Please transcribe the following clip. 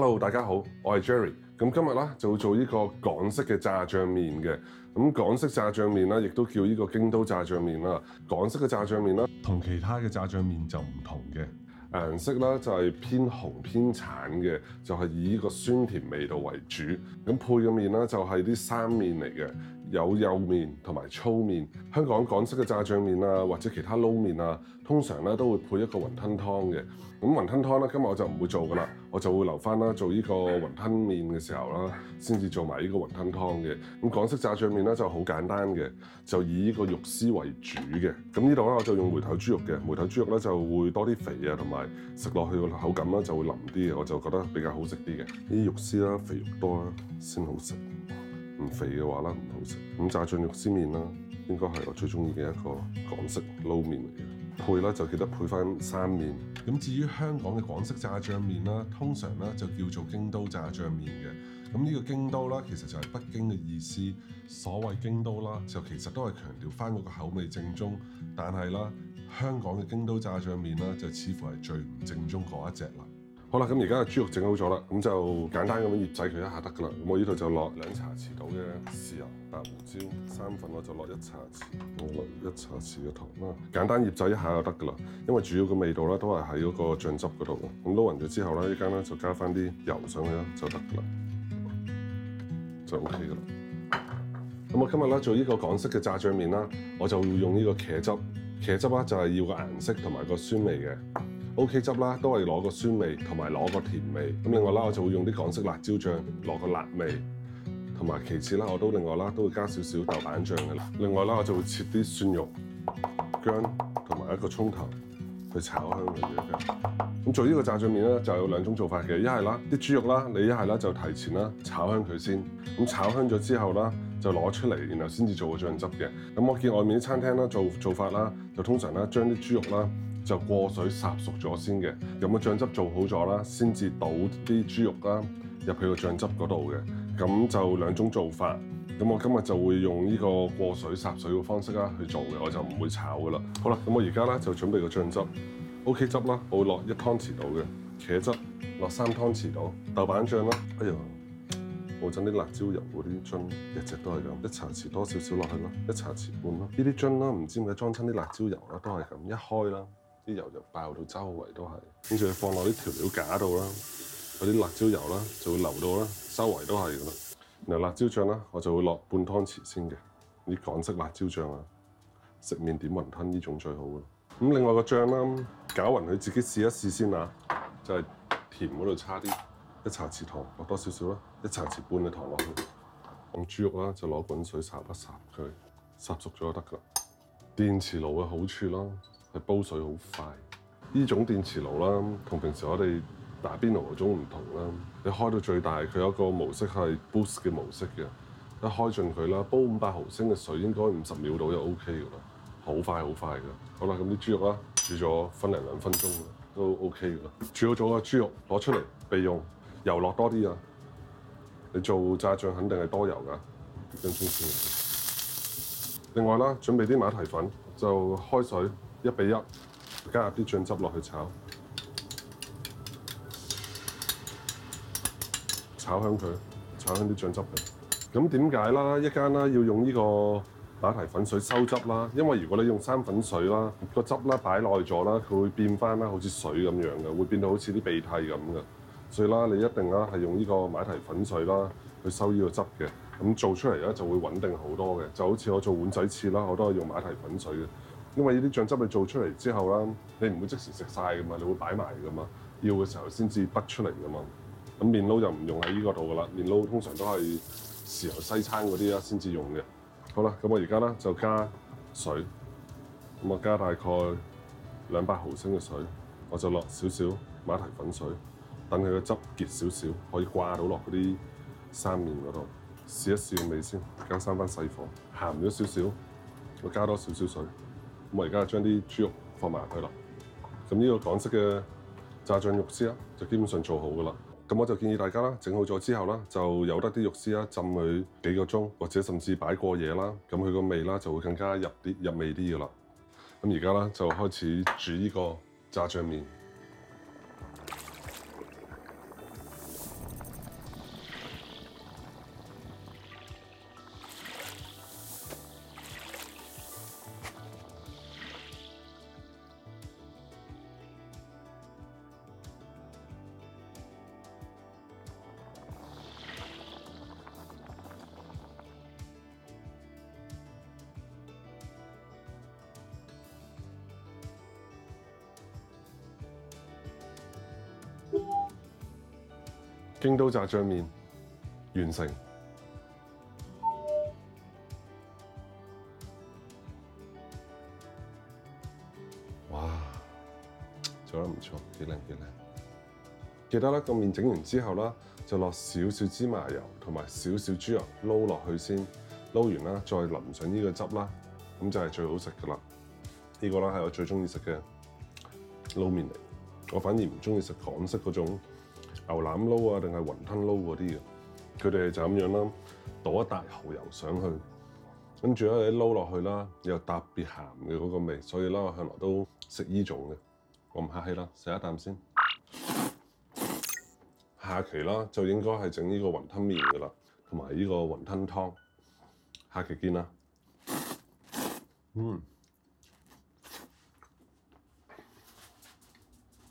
Hello，大家好，我係 Jerry。咁今日啦就會做呢個港式嘅炸醬麵嘅。咁港式炸醬麵啦，亦都叫呢個京都炸醬麵啦。港式嘅炸醬麵啦，同其他嘅炸醬麵就唔同嘅。顏色啦就係偏紅偏橙嘅，就係以呢個酸甜味道為主。咁配嘅麵啦就係啲生麵嚟嘅，有幼麵同埋粗麵。香港港式嘅炸醬麵啊，或者其他撈麵啊，通常咧都會配一個雲吞湯嘅。咁雲吞湯咧，今日我就唔會做噶啦，我就會留翻啦做呢個雲吞麵嘅時候啦，先至做埋呢個雲吞湯嘅。咁港式炸醬麵咧就好簡單嘅，就以呢個肉絲為主嘅。咁呢度咧我就用梅頭豬肉嘅，梅頭豬肉咧就會多啲肥啊，同埋食落去個口感咧就會腍啲嘅，我就覺得比較好食啲嘅。呢啲肉絲啦，肥肉多啦先好食，唔肥嘅話啦唔好食。咁炸醬肉絲麵啦，應該係我最中意嘅一個港式撈麵嚟嘅。配啦就記得配翻生麵。咁至於香港嘅港式炸醬麵啦，通常咧就叫做京都炸醬麵嘅。咁呢個京都啦，其實就係北京嘅意思。所謂京都啦，就其實都係強調翻嗰個口味正宗。但係啦，香港嘅京都炸醬麵啦，就似乎係最唔正宗嗰一隻啦。好啦，咁而家嘅豬肉整好咗啦，咁就簡單咁樣醃製佢一下得噶啦。咁我呢度就落2茶匙到嘅豉油、白胡椒、生粉我就落1茶匙，我落1茶匙嘅糖啦。簡單醃製一下就得噶啦，因為主要嘅味道咧都係喺嗰個醬汁嗰度嘅。咁撈勻咗之後咧，呢間咧就加翻啲油上去啦，就得噶啦，就 OK 噶啦。咁我今日咧做呢個港式嘅炸醬麵啦，我就會用呢個茄汁。茄汁啦就係要個顏色同埋個酸味嘅。OK 汁啦，都係攞個酸味同埋攞個甜味。咁另外啦，我就會用啲港式辣椒醬攞個辣味，同埋其次啦，我都另外啦都會加少少豆瓣醬嘅。另外啦，我就會切啲蒜蓉、薑同埋一個葱頭去炒香佢嘅。咁做呢個炸醬麵咧，就有2種做法嘅。一係啦，啲豬肉啦，你一係啦就提前啦炒香佢先。咁炒香咗之後啦，就攞出嚟，然後先至做個醬汁嘅。咁我見外面啲餐廳啦做法啦，就通常啦將啲豬肉啦就過水烚熟咗先嘅，咁個醬汁做好咗啦，先至倒啲豬肉啦入去個醬汁嗰度嘅。咁就2種做法。咁我今日就會用呢個過水烚水嘅方式啦去做嘅，我就唔會炒噶啦。好啦，咁我而家咧就準備個醬汁。OK 汁啦，我會落1湯匙到嘅，茄汁落3湯匙到，豆瓣醬啦，哎呀，我整啲辣椒油嗰啲樽，一直都係咁，1茶匙多少少落去咯，1茶匙半咯。呢啲樽啦，唔知點解裝親啲辣椒油啦，都係咁，一開啦，啲油就爆到周圍都係，跟住放落啲調料架度啦，嗰啲辣椒油啦就會流到啦，周圍都係噶啦。然後辣椒醬啦，我就會落半湯匙先嘅，啲港式辣椒醬啊，食麵點雲吞呢種最好嘅。咁另外個醬啦，攪勻佢自己試一試先啊，就係甜嗰度差啲，1茶匙糖落多少少啦，1茶匙半嘅糖落去。咁豬肉啦就攞滾水烚一烚佢，烚熟咗就得噶啦。電磁爐嘅好處啦，係煲水好快。呢種電磁爐啦，同平時我哋打邊爐嗰種唔同啦。你開到最大，佢有一個模式係 boost 嘅模式嘅，一開盡佢啦，煲500毫升嘅水應該50秒到就 OK 噶啦。好快㗎！好啦，咁啲豬肉啦，煮咗分2分鐘都 OK 㗎啦。煮好咗個豬肉攞出嚟備用，油落多啲啊！你做炸醬肯定係多油㗎，跟住先。另外啦，準備啲馬蹄粉，就開水1比1，加入啲醬汁落去炒，炒香佢，炒香啲醬汁嘅。咁點解啦？一間啦要用呢個馬蹄粉水收汁啦，因為如果你用生粉水啦，個汁啦擺耐咗啦，佢會變翻啦，好似水咁樣嘅，會變到好似啲鼻涕咁嘅。所以啦，你一定啦係用呢個馬蹄粉水啦去收呢個汁嘅，咁做出嚟咧就會穩定好多嘅。就好似我做碗仔翅啦，我都係用馬蹄粉水嘅，因為呢啲醬汁你做出嚟之後啦，你唔會即時食晒噶嘛，你會擺埋噶嘛，要嘅時候先至畢出嚟噶嘛。咁麵撈就唔用喺呢個度噶啦，麵撈通常都係豉油西餐嗰啲啦先至用嘅。好啦，咁我而家咧就加水，咁我加大概200毫升嘅水，我就落少少馬蹄粉水，等佢個汁結少少，可以掛到落嗰啲生麵嗰度，試一試個味先，加翻細火，鹹咗少少，我加多少少水，咁我而家將啲豬肉放埋入去啦。咁呢個港式嘅炸醬肉絲啦，就基本上做好噶啦。咁我就建議大家啦，整好咗之後啦，就由得啲肉絲啦浸佢幾個鐘，或者甚至擺過夜啦，咁佢個味啦就會更加入味啲噶啦。咁而家啦就開始煮呢個炸醬麵。京都炸醬麵完成。哇，做得唔錯，幾靚幾靚。記得啦，個麵整完之後啦，就落少少芝麻油同埋少少豬油撈落去先，撈完啦再淋上呢個汁啦，咁就係最好食噶啦。呢個啦係我最中意食嘅撈麵嚟。我反而唔中意食港式嗰種牛腩撈啊，定係雲吞撈嗰啲嘅。佢哋就咁樣啦，倒一大蠔油上去，跟住咧你撈落去啦，又特別鹹嘅嗰個味，所以啦我向來都食呢種嘅。我唔客氣啦，食一啖先。下期啦就應該係整呢個雲吞麵㗎啦，同埋呢個雲吞湯。下期見啦。